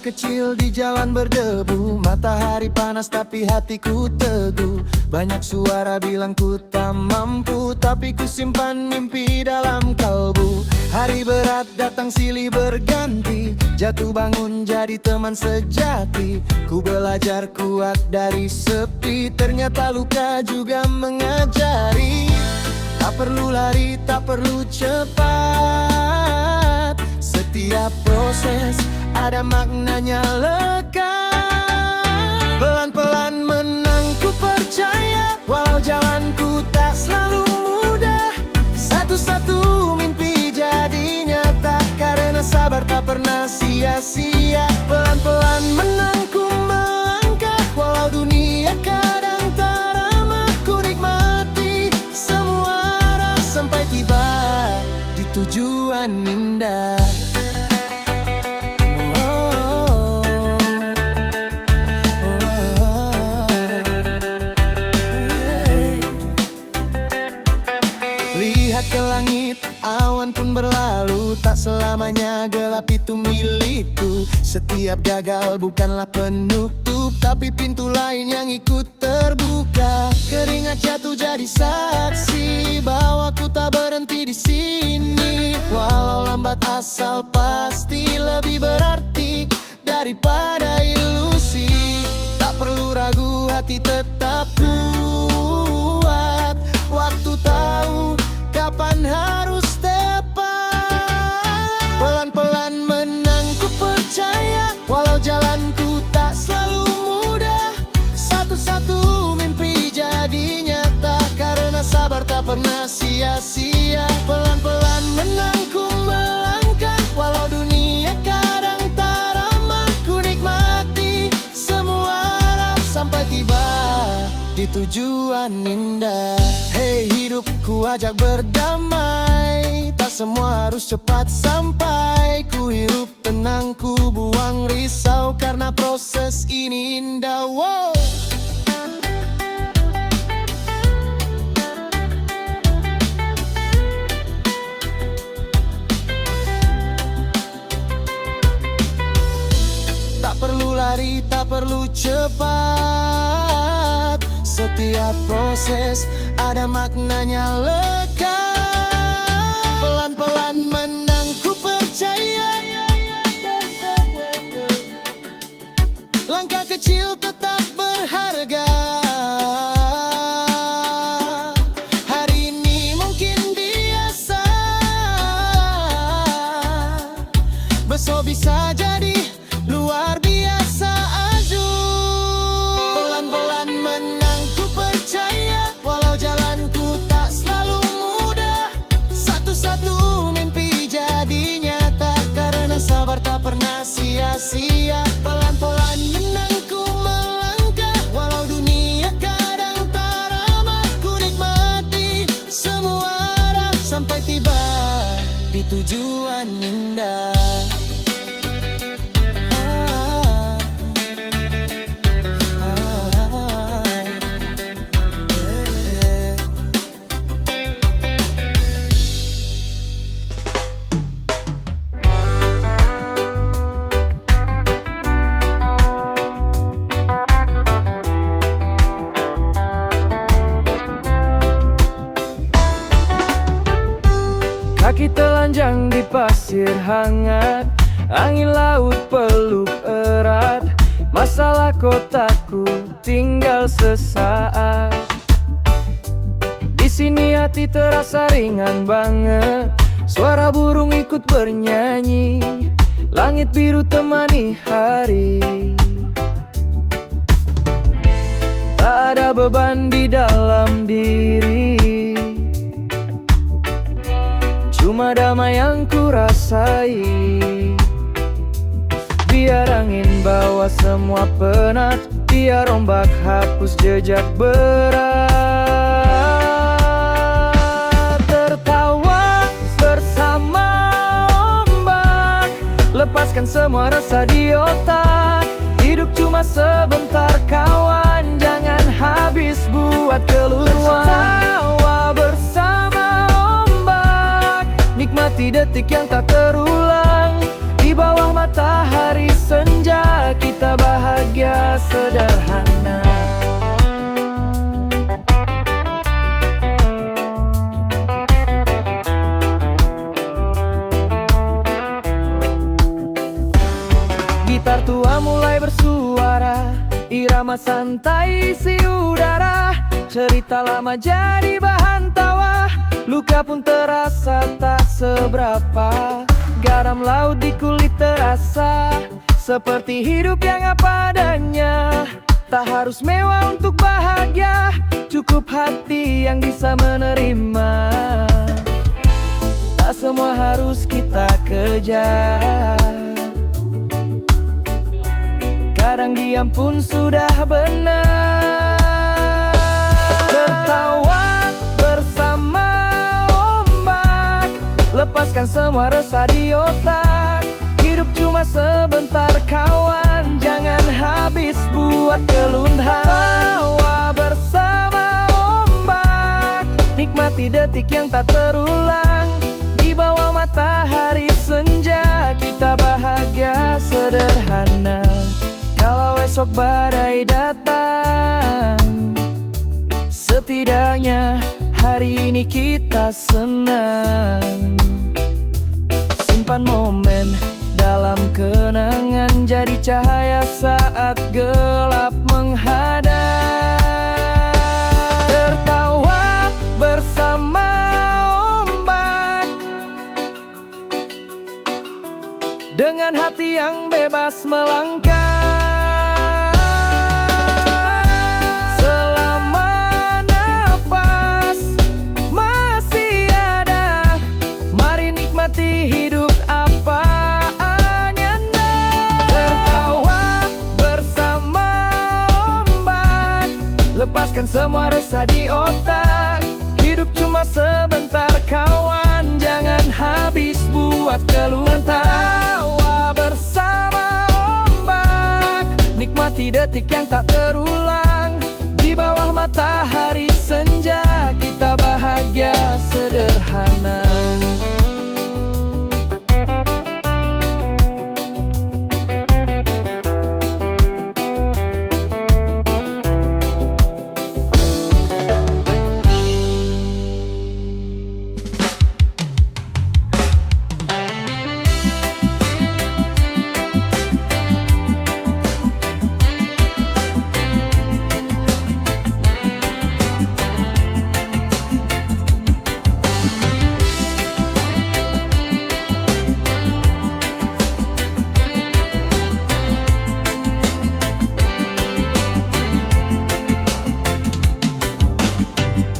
kecil di jalan berdebu, matahari panas tapi hatiku teguh. Banyak suara bilang ku tak mampu, tapi ku simpan mimpi dalam kalbu. Hari berat datang silih berganti, jatuh bangun jadi teman sejati. Ku belajar kuat dari sepi, ternyata luka juga mengajari. Tak perlu lari, tak perlu cepat, setiap proses ada maknanya lekat. Pelan-pelan menang ku percaya, walau jalanku tak selalu mudah. Satu-satu mimpi jadi nyata, karena sabar tak pernah sia-sia. Pelan-pelan menang ku melangkah, walau dunia kadang tak ramah. Ku nikmati semua arah sampai tiba di tujuan indah. Lihat ke langit, awan pun berlalu. Tak selamanya gelap itu milikku. Setiap gagal bukanlah penutup, tapi pintu lain yang ikut terbuka. Keringat jatuh jadi saksi bahwa ku tak berhenti di sini. Walau lambat asal pasti lebih berarti daripada ilusi. Tak perlu ragu, hati tetap kuat. Waktu tahu kapan harus tepat. Pelan-pelan menang ku percaya, walau jalanku tak selalu mudah. Satu-satu mimpi jadi nyata, karena sabar tak pernah sia-sia. Pelan-pelan menang ku melangkah, walau dunia kadang tak ramah. Ku nikmati semua arah sampai tiba di tujuan indah. Hey hidup, ku ajak berdamai, tak semua harus cepat sampai. Ku hirup tenang, ku buang risau, karena proses ini indah. Wow. Tak perlu lari, tak perlu cepat, setiap proses ada maknanya lekat. Pelan-pelan menang ku percaya, langkah kecil tetap berharga. Hari ini mungkin biasa, besok bisa jadi luar biasa. Aju pelan-pelan menang ku percaya, walau jalanku tak selalu mudah. Satu-satu mimpi jadi nyata, karena sabar tak pernah sia-sia. Pelan-pelan menang ku melangkah, walau dunia kadang tak ramah. Ku nikmati semua arah sampai tiba di tujuan indah. Kaki telanjang di pasir hangat, angin laut peluk erat. Masalah kotaku tinggal sesaat. Di sini hati terasa ringan banget, suara burung ikut bernyanyi, langit biru temani hari. Tak ada beban di dalam diri, cuma damai yang ku rasai. Biar angin bawa semua penat, biar ombak hapus jejak berat. Tertawa bersama ombak, lepaskan semua rasa di otak. Hidup cuma sebentar kawan, jangan habis buat keluar. Tertawa bersama ombak, nikmati detik yang tak terulang. Di bawah mata matahari senja, kita bahagia sederhana. Gitar tua mulai bersuara, irama santai isi udara. Cerita lama jadi bahan tawa, luka pun terasa tak seberapa. Garam laut di kulit terasa, seperti hidup yang apa adanya. Tak harus mewah untuk bahagia, cukup hati yang bisa menerima. Tak semua harus kita kejar, kadang diam pun sudah benar. Tertawa bersama ombak, lepaskan semua resah di otak. Hidup cuma sebentar kawan, jangan habis buat kelunhan. Tertawa bersama ombak, nikmati detik yang tak terulang. Di bawah matahari senja, kita bahagia sederhana. Kalau esok badai datang, setidaknya hari ini kita senang. Simpan momen dalam kenangan, jadi cahaya saat gelap menghadap. Tertawa bersama ombak, dengan hati yang bebas melangkah. Hidup apa adanya. Tertawa bersama ombak, lepaskan semua resah di otak. Hidup cuma sebentar kawan, jangan habis buat keluhan. Tertawa bersama ombak, nikmati detik yang tak terulang. Di bawah matahari senja, kita bahagia sederhana.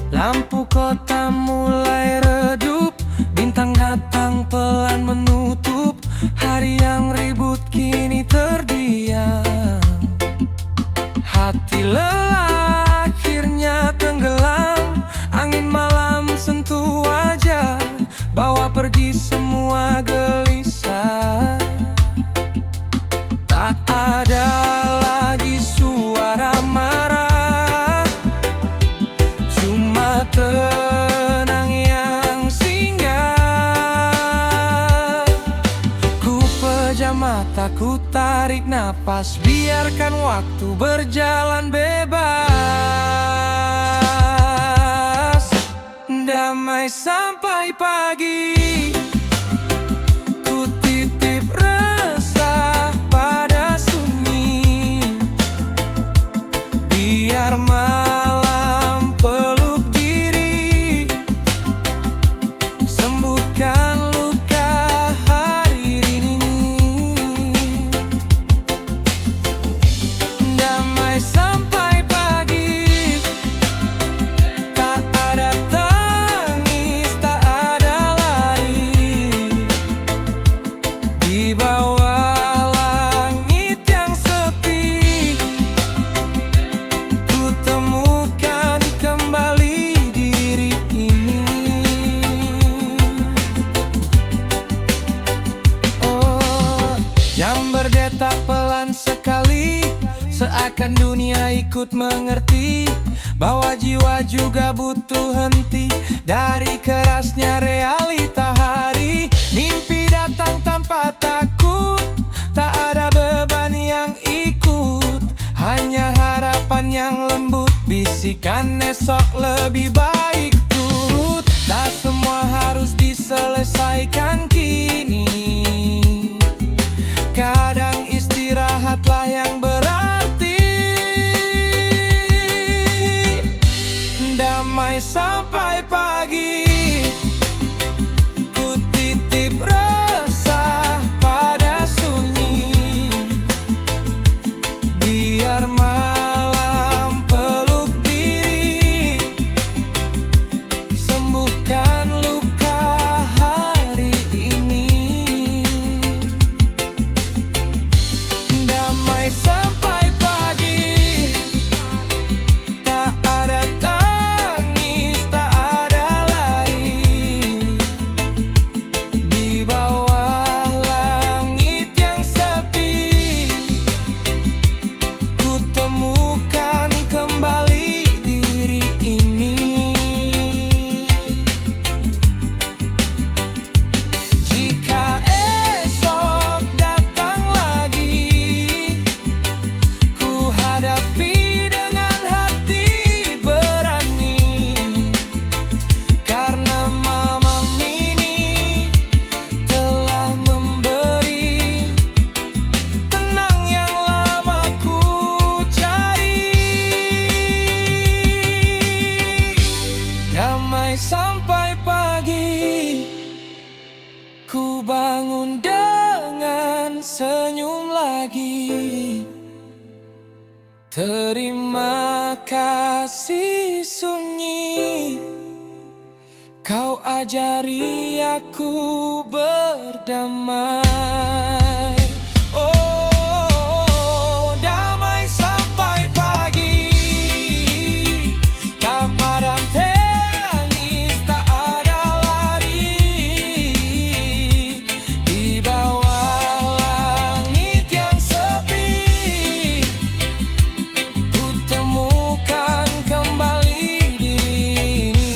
Lampu kota mulai redup, bintang datang pelan menutup. Hari yang ribut kini terdiam, hati lelah akhirnya tenggelam. Angin malam sentuh wajah, bawa pergi semua gelisah. Tak ada lagi suara marah, cuma tenang yang singgah. Ku pejam mata, ku tarik napas, biarkan waktu berjalan bebas. Damai sampai pagi, ku titip resah pada sunyi. Biar malam peluk diri, sembuhkan luka hari ini. Damai sampai pagi, tak ada tangis, tak ada lari. Di bawah langit yang sepi, ku temukan kembali diri ini. Oh, jam berdetak pelan sekali, seakan dunia ikut mengerti bahwa jiwa juga butuh henti dari kerasnya realita hari. Mimpi datang tanpa takut, Tatapan yang lembut, bisikan esok lebih baik turut. Tak semua harus diselesaikan kini. Kadang istirahatlah yang berarti. Damai sampai pagi. Ku titip resah pada sunyi. Biar malam peluk diri. Sembuhkan luka hari ini. Damai sampai pagi. Tak ada tangis, tak ada lari. Di bawah langit yang sepi, ku temukan kembali diri ini. Jika esok datang lagi, ku hadapi dengan hati berani. Karena mamam ini telah memberi tenang yang lama ku cari. Damai sampai pagi. Ku bangun dengan senyum lagi. Terima kasih sunyi. Kau ajari aku berdamai. Oh, damai sampai pagi. Tak padam tangis, tak ada lari. Di bawah langit yang sepi, ku temukan kembali diri ini.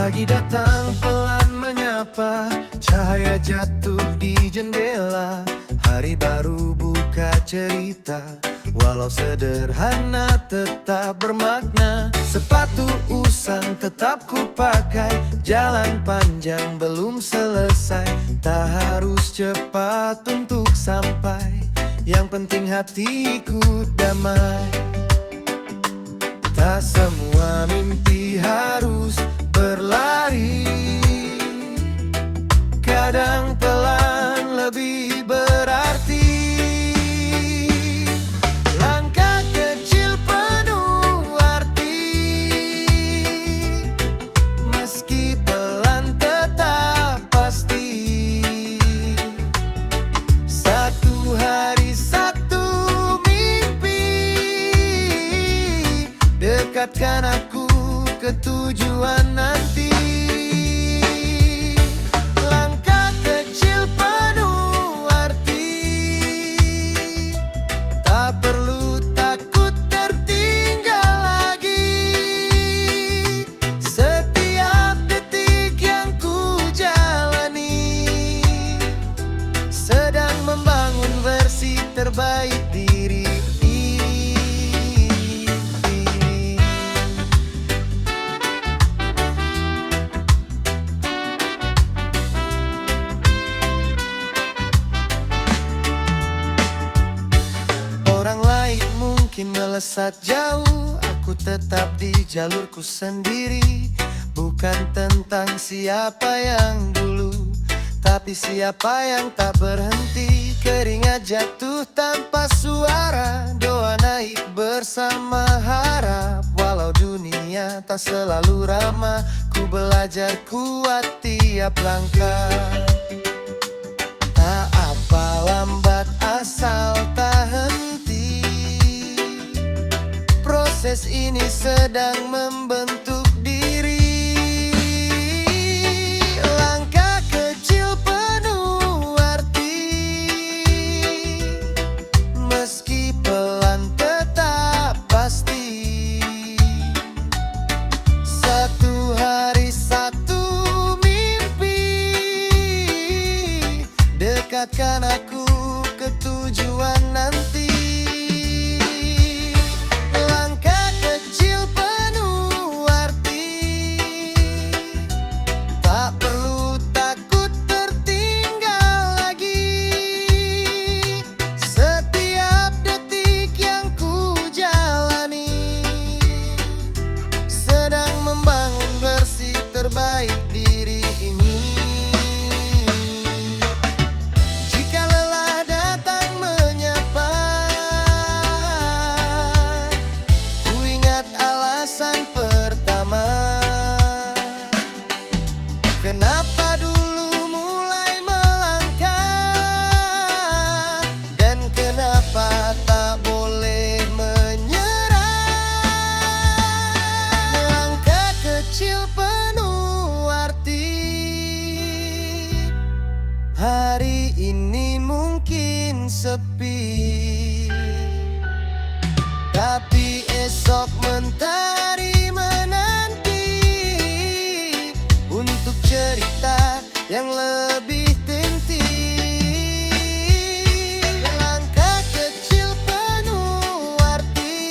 Pagi datang pelan menyapa, cahaya jatuh di jendela. Hari baru buka cerita, walau sederhana tetap bermakna. Sepatu usang tetap ku pakai, jalan panjang belum selesai. Tak harus cepat untuk sampai, yang penting hatiku damai. Tak semua mimpi harus berlari. Kadang pelan lebih berarti. Langkah kecil penuh arti. Meski pelan tetap pasti. Satu hari satu mimpi. Dekatkan aku ke tujuan nanti. Langkah kecil penuh arti. Tak perlu takut tertinggal lagi. Setiap detik yang ku jalani sedang membangun versi terbaik diri ini. Orang lain mungkin melesat jauh, aku tetap di jalurku sendiri. Bukan tentang siapa yang dulu, tapi siapa yang tak berhenti. Keringat jatuh tanpa suara, doa naik bersama harap. Walau dunia tak selalu ramah, ku belajar kuat tiap langkah. Kenapa lambat asal tak henti? Proses ini sedang membentuk diri. Langkah kecil penuh arti, meski pelan tetap pasti. Satu hari satu mimpi, dekatkan aku ke tujuan nanti. Langkah kecil penuh arti, tak perlu takut tertinggal lagi. Setiap detik yang ku jalani sedang membangun versi terbaik diri ini. Jika lelah datang menyapa, ku ingat alasan pertama. Kenapa dulu mulai melangkah, dan kenapa tak boleh menyerah. Langkah kecil penuh arti, hari ini mungkin sepi, tapi esok mentari menanti untuk cerita yang lebih inti. Langkah kecil penuh arti,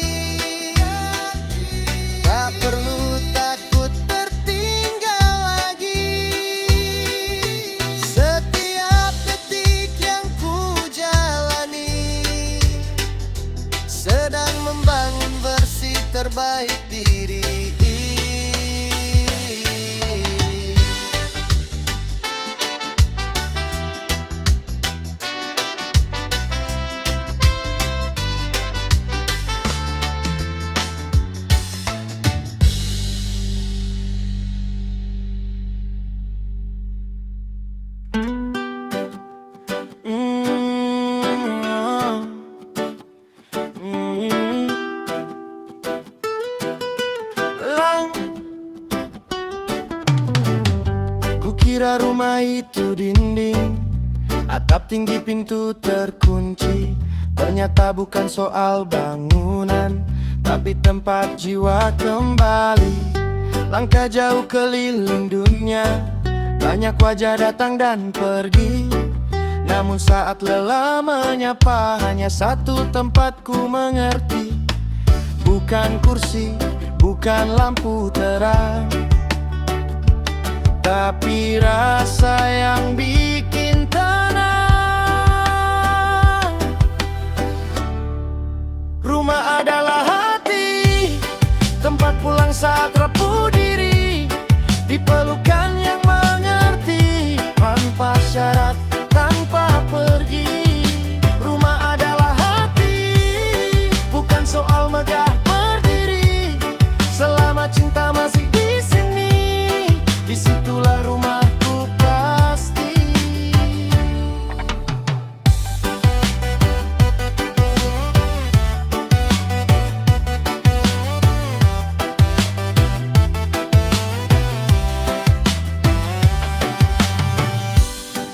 tak perlu takut tertinggal lagi. Setiap detik yang ku jalani sedang membangun versi terbaik diri. Kukira rumah itu dinding, atap tinggi, pintu terkunci. Ternyata bukan soal bangunan, tapi tempat jiwa kembali. Langkah jauh keliling dunia, banyak wajah datang dan pergi. Namun saat lelah menyapa, hanya satu tempat ku mengerti. Bukan kursi, bukan lampu terang, tapi rasa yang bikin tenang. Rumah adalah hati, tempat pulang saat rapuh diri. Di pelukan yang mengerti, tanpa syarat, tanpa pergi. Rumah adalah hati, bukan soal megah berdiri. Selama cinta masih di sini, disitulah rumahku pasti.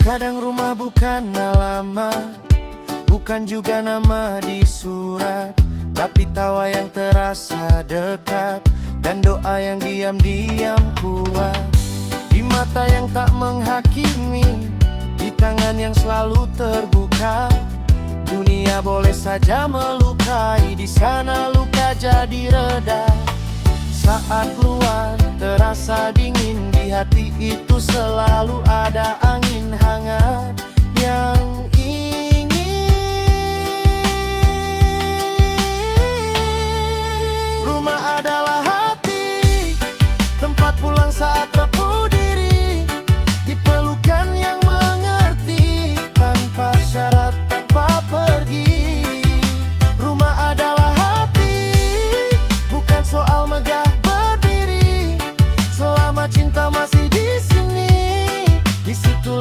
Kadang rumah bukan alamat, bukan juga nama di surat, tapi tawa yang terasa dekat, dan doa yang diam-diam kuat. Di mata yang tak menghakimi, di tangan yang selalu terbuka. Dunia boleh saja melukai, di sana luka jadi reda. Saat keluar terasa dingin, di hati itu selalu ada angin hangat yang ingin. Rumah adalah hati, tempat pulang saat rapuh diri. Di pelukan yang mengerti, tanpa syarat, tanpa pergi. Rumah adalah hati, bukan soal megah berdiri. Selama cinta masih di sini, di situ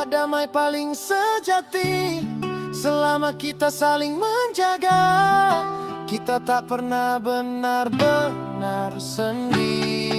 membawa damai paling sejati. Selama kita saling menjaga, kita tak pernah benar-benar sendiri.